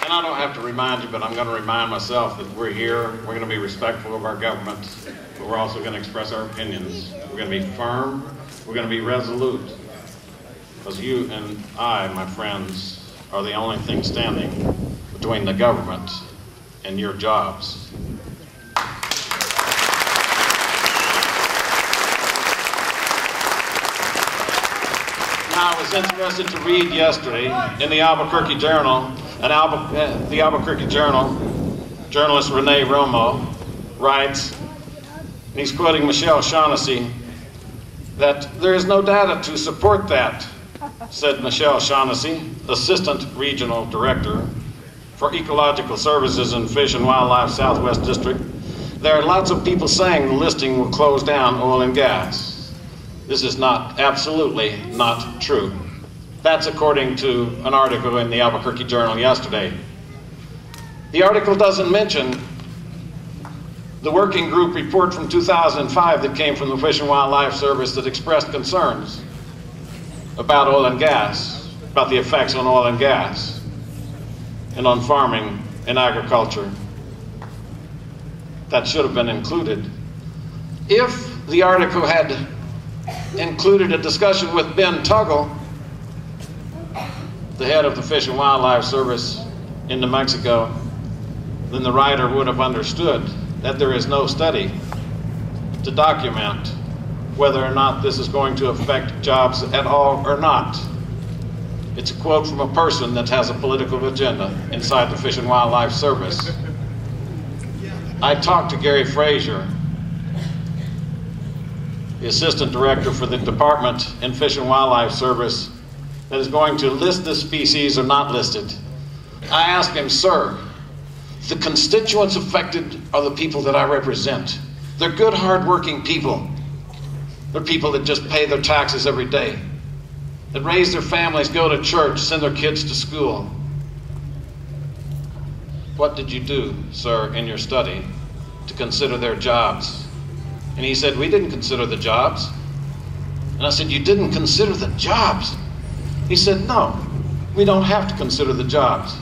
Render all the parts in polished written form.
And I don't have to remind you, but I'm going to remind myself that we're here, we're going to be respectful of our government, but we're also going to express our opinions. We're going to be firm, we're going to be resolute, because you and I, my friends, are the only thing standing between the government and your jobs. Now, I was interested to read yesterday in the Albuquerque Journal, journalist Rene Romo writes, and he's quoting Michelle Shaughnessy, that there is no data to support that, said Michelle Shaughnessy, Assistant Regional Director for Ecological Services in Fish and Wildlife Southwest District. There are lots of people saying the listing will close down oil and gas. This is absolutely not true. That's according to an article in the Albuquerque Journal yesterday. The article doesn't mention the working group report from 2005 that came from the Fish and Wildlife Service that expressed concerns about oil and gas, about the effects on oil and gas, and on farming and agriculture. That should have been included. If the article had included a discussion with Ben Tuggle, the head of the Fish and Wildlife Service in New Mexico, then the writer would have understood that there is no study to document whether or not this is going to affect jobs at all or not. It's a quote from a person that has a political agenda inside the Fish and Wildlife Service. I talked to Gary Frazier, the Assistant Director for the Department in Fish and Wildlife Service, that is going to list this species or not listed. I asked him, sir, the constituents affected are the people that I represent. They're good, hard-working people. They're people that just pay their taxes every day, that raise their families, go to church, send their kids to school. What did you do, sir, in your study to consider their jobs? And he said, we didn't consider the jobs. And I said, you didn't consider the jobs? He said, no, we don't have to consider the jobs.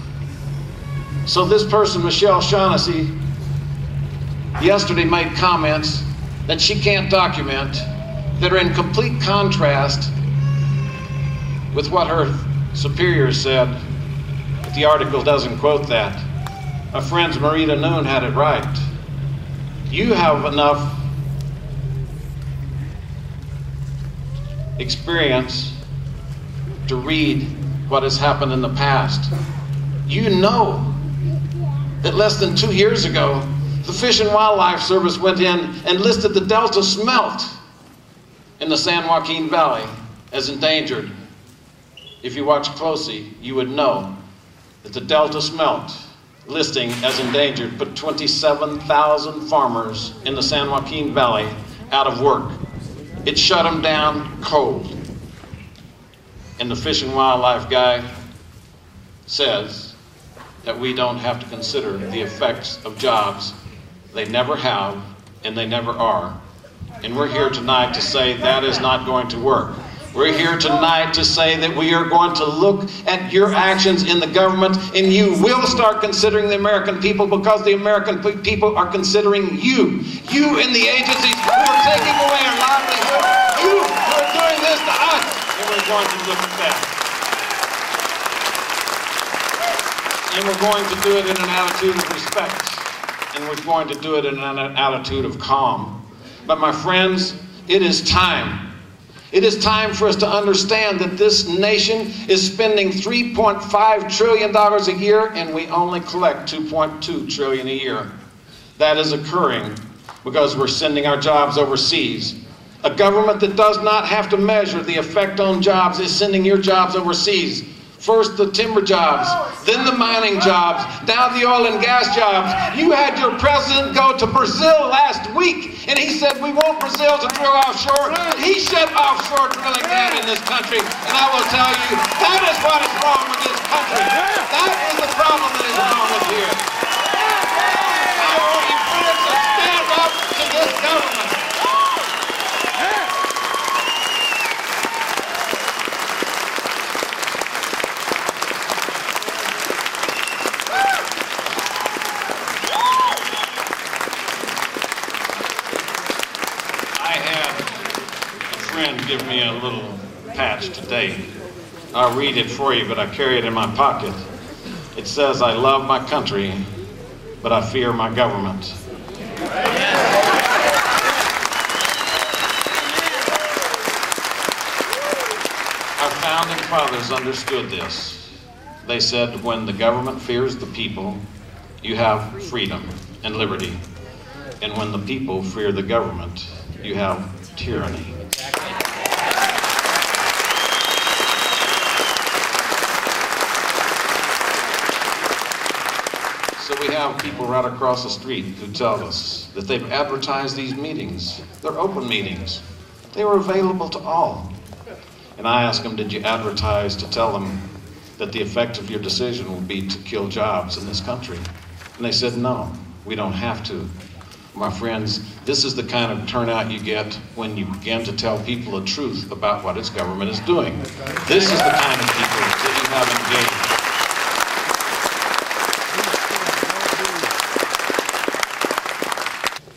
So this person, Michelle Shaughnessy, yesterday made comments that she can't document that are in complete contrast with what her superiors said, but the article doesn't quote that. My friends, Marita Noon had it right. You have enough experience to read what has happened in the past. You know that less than 2 years ago, the Fish and Wildlife Service went in and listed the Delta smelt in the San Joaquin Valley as endangered. If you watch closely, you would know that the Delta smelt listing as endangered put 27,000 farmers in the San Joaquin Valley out of work. It shut them down cold. And the Fish and Wildlife guy says that we don't have to consider the effects of jobs. They never have, and they never are. And we're here tonight to say that is not going to work. We're here tonight to say that we are going to look at your actions in the government, and you will start considering the American people, because the American people are considering you. You in the agencies who are taking away our livelihood. You who are doing this to us. And we're going to look at that. And we're going to do it in an attitude of respect. And we're going to do it in an attitude of calm. But my friends, it is time. It is time for us to understand that this nation is spending $3.5 trillion a year, and we only collect $2.2 trillion a year. That is occurring because we're sending our jobs overseas. A government that does not have to measure the effect on jobs is sending your jobs overseas. First the timber jobs, then the mining jobs, now the oil and gas jobs. You had your president go to Brazil last week, and he said we want Brazil to drill offshore. He shut offshore drilling down in this country. And I will tell you, that is what is wrong with this country. That is the problem that is wrong with here. I want you friends to stand up to this government. give me a little patch today. I'll read it for you, but I carry it in my pocket. It says, "I love my country, but I fear my government." Our founding fathers understood this. They said, when the government fears the people, you have freedom and liberty. And when the people fear the government, you have tyranny. So we have people right across the street who tell us that they've advertised these meetings. They're open meetings. They were available to all. And I asked them, did you advertise to tell them that the effect of your decision will be to kill jobs in this country? And they said, no, we don't have to. My friends, this is the kind of turnout you get when you begin to tell people the truth about what its government is doing. This is the kind of people that you have engaged.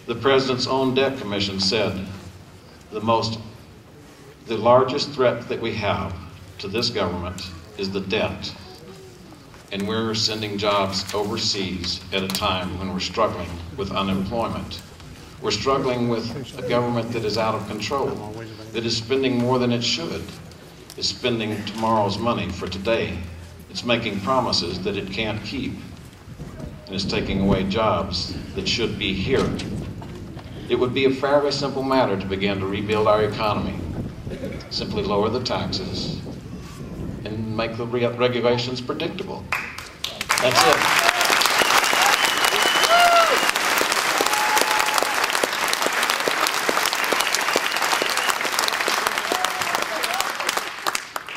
The President's own debt commission said the largest threat that we have to this government is the debt. And we're sending jobs overseas at a time when we're struggling with unemployment. We're struggling with a government that is out of control, that is spending more than it should. It's spending tomorrow's money for today. It's making promises that it can't keep. And it's taking away jobs that should be here. It would be a fairly simple matter to begin to rebuild our economy. Simply lower the taxes and make the regulations predictable. That's it.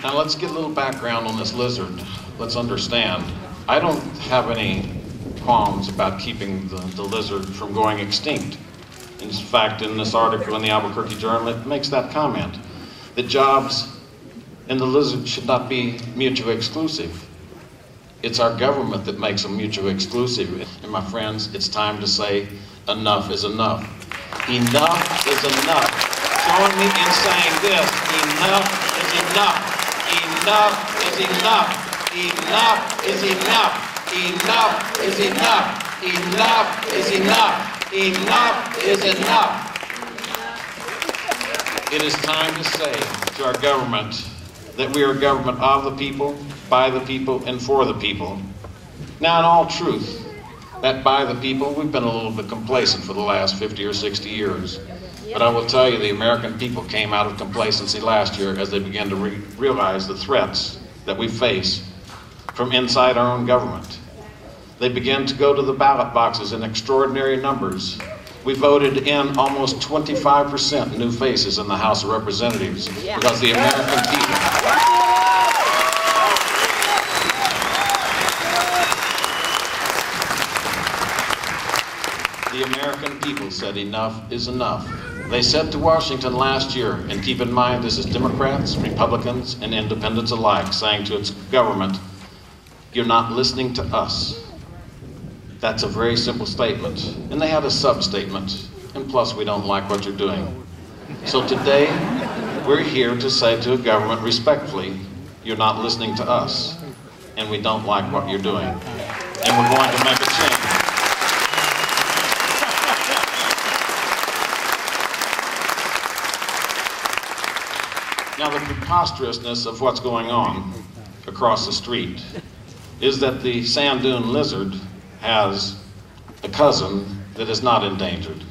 Now let's get a little background on this lizard. Let's understand. I don't have any qualms about keeping the lizard from going extinct. In fact, in this article in the Albuquerque Journal, it makes that comment, that jobs and the lizard should not be mutually exclusive. It's our government that makes them mutually exclusive. And my friends, it's time to say, enough is enough. Enough is enough. Join me in saying this, enough is enough. Enough is enough. Enough is enough. Enough is enough. Enough is enough. Enough is enough. It is time to say to our government that we are a government of the people, by the people, and for the people. Now, in all truth, that by the people, we've been a little bit complacent for the last 50 or 60 years. But I will tell you, the American people came out of complacency last year as they began to realize the threats that we face from inside our own government. They began to go to the ballot boxes in extraordinary numbers. We voted in almost 25% new faces in the House of Representatives because the American people. The American people said enough is enough. They said to Washington last year, and keep in mind this is Democrats, Republicans, and independents alike, saying to its government, you're not listening to us. That's a very simple statement. And they had a sub-statement, and plus we don't like what you're doing. So today, we're here to say to a government respectfully, you're not listening to us, and we don't like what you're doing. And we're going to make a change. Now the preposterousness of what's going on across the street is that the sand dune lizard has a cousin that is not endangered.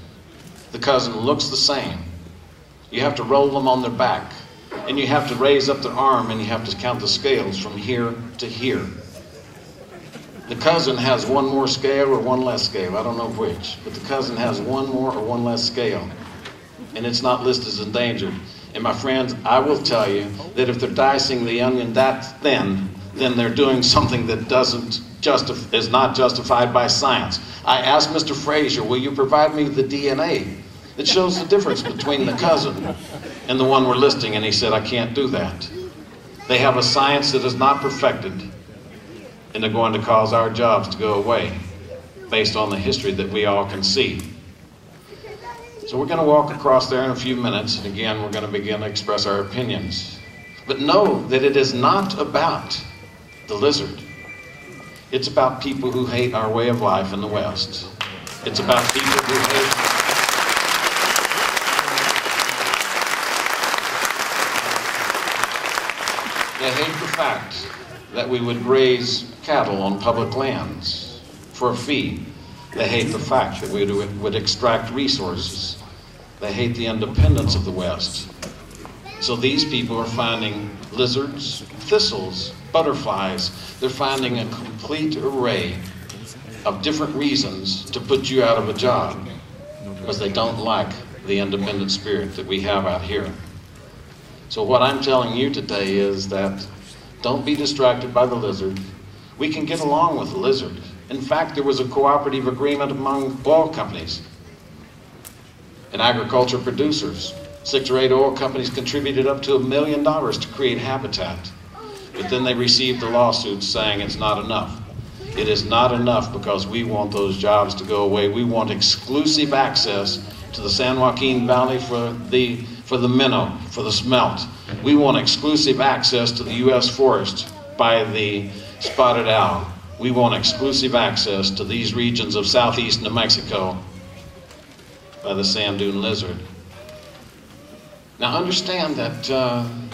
The cousin looks the same. You have to roll them on their back, and you have to raise up their arm, and you have to count the scales from here to here. The cousin has one more scale or one less scale, I don't know which, but the cousin has one more or one less scale, and it's not listed as endangered. And my friends, I will tell you that if they're dicing the onion that thin, then they're doing something that is not justified by science. I asked Mr. Frazier, will you provide me the DNA that shows the difference between the cousin and the one we're listing? And he said, I can't do that. They have a science that is not perfected, and they're going to cause our jobs to go away based on the history that we all can see. So we're going to walk across there in a few minutes, and again, we're going to begin to express our opinions. But know that it is not about the lizard. It's about people who hate our way of life in the West. It's about people who hate... They hate the fact that we would graze cattle on public lands for a fee. They hate the fact that we would extract resources. They hate the independence of the West. So these people are finding lizards, thistles, butterflies. They're finding a complete array of different reasons to put you out of a job because they don't like the independent spirit that we have out here. So what I'm telling you today is that don't be distracted by the lizard. We can get along with the lizard. In fact, there was a cooperative agreement among oil companies and agriculture producers. 6 or 8 oil companies contributed up to $1 million to create habitat. But then they received the lawsuits saying it's not enough. It is not enough because we want those jobs to go away. We want exclusive access to the San Joaquin Valley for the minnow, for the smelt. We want exclusive access to the U.S. forest by the spotted owl. We want exclusive access to these regions of southeast New Mexico by the sand dune lizard. Now understand that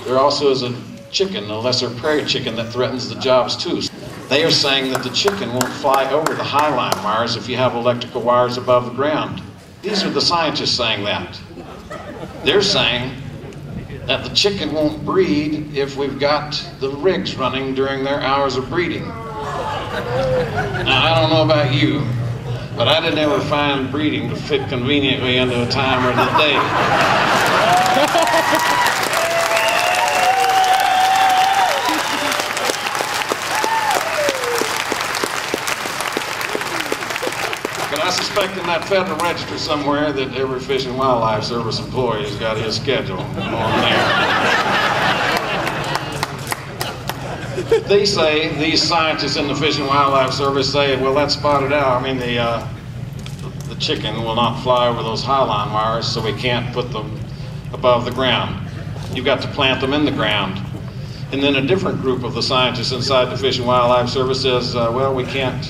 there also is a chicken, a lesser prairie chicken, that threatens the jobs too. They are saying that the chicken won't fly over the highline wires if you have electrical wires above the ground. These are the scientists saying that. They're saying that the chicken won't breed if we've got the rigs running during their hours of breeding. Now, I don't know about you, but I didn't ever find breeding to fit conveniently into a time of the day. But I suspect in that Federal Register somewhere that every Fish and Wildlife Service employee's got his schedule on there. They say, these scientists in the Fish and Wildlife Service say, well, that spotted owl, I mean the chicken will not fly over those highline wires, so we can't put them above the ground. You've got to plant them in the ground. And then a different group of the scientists inside the Fish and Wildlife Service says, well, we can't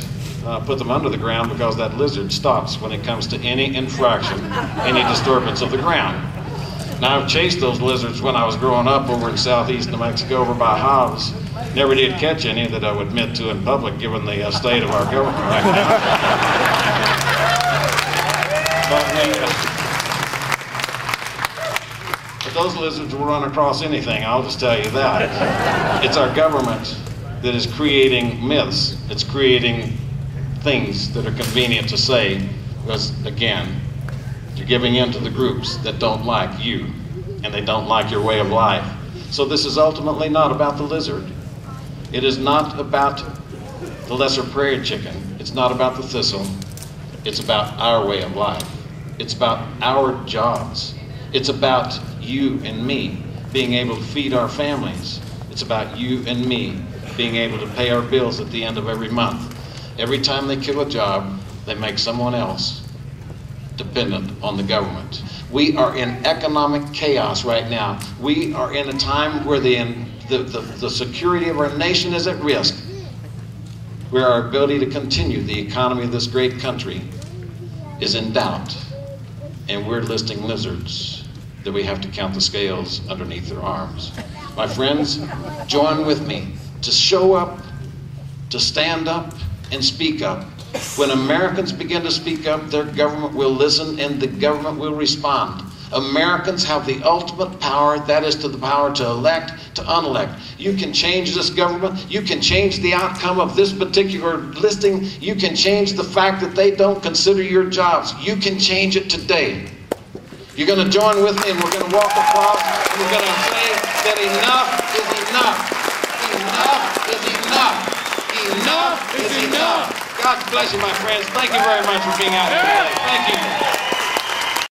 put them under the ground because that lizard stops when it comes to any infraction, any disturbance of the ground. Now, I've chased those lizards when I was growing up over in southeast New Mexico over by Hobbs. Never did catch any that I would admit to in public given the state of our government right now. But those lizards will run across anything, I'll just tell you that. It's our government that is creating myths. It's creating things that are convenient to say because, again, you're giving in to the groups that don't like you and they don't like your way of life. So this is ultimately not about the lizard. It is not about the lesser prairie chicken. It's not about the thistle. It's about our way of life. It's about our jobs. It's about you and me being able to feed our families. It's about you and me being able to pay our bills at the end of every month. Every time they kill a job, they make someone else dependent on the government. We are in economic chaos right now. We are in a time where the security of our nation is at risk, where our ability to continue the economy of this great country is in doubt, and we're listing lizards that we have to count the scales underneath their arms. My friends, join with me to show up, to stand up, and speak up. When Americans begin to speak up, their government will listen and the government will respond. Americans have the ultimate power, that is to the power to elect, to unelect. You can change this government. You can change the outcome of this particular listing. You can change the fact that they don't consider your jobs. You can change it today. You're going to join with me and we're going to walk across and we're going to say that enough is enough. Enough is enough. Enough is enough. God bless you, my friends. Thank you very much for being out here today. Thank you.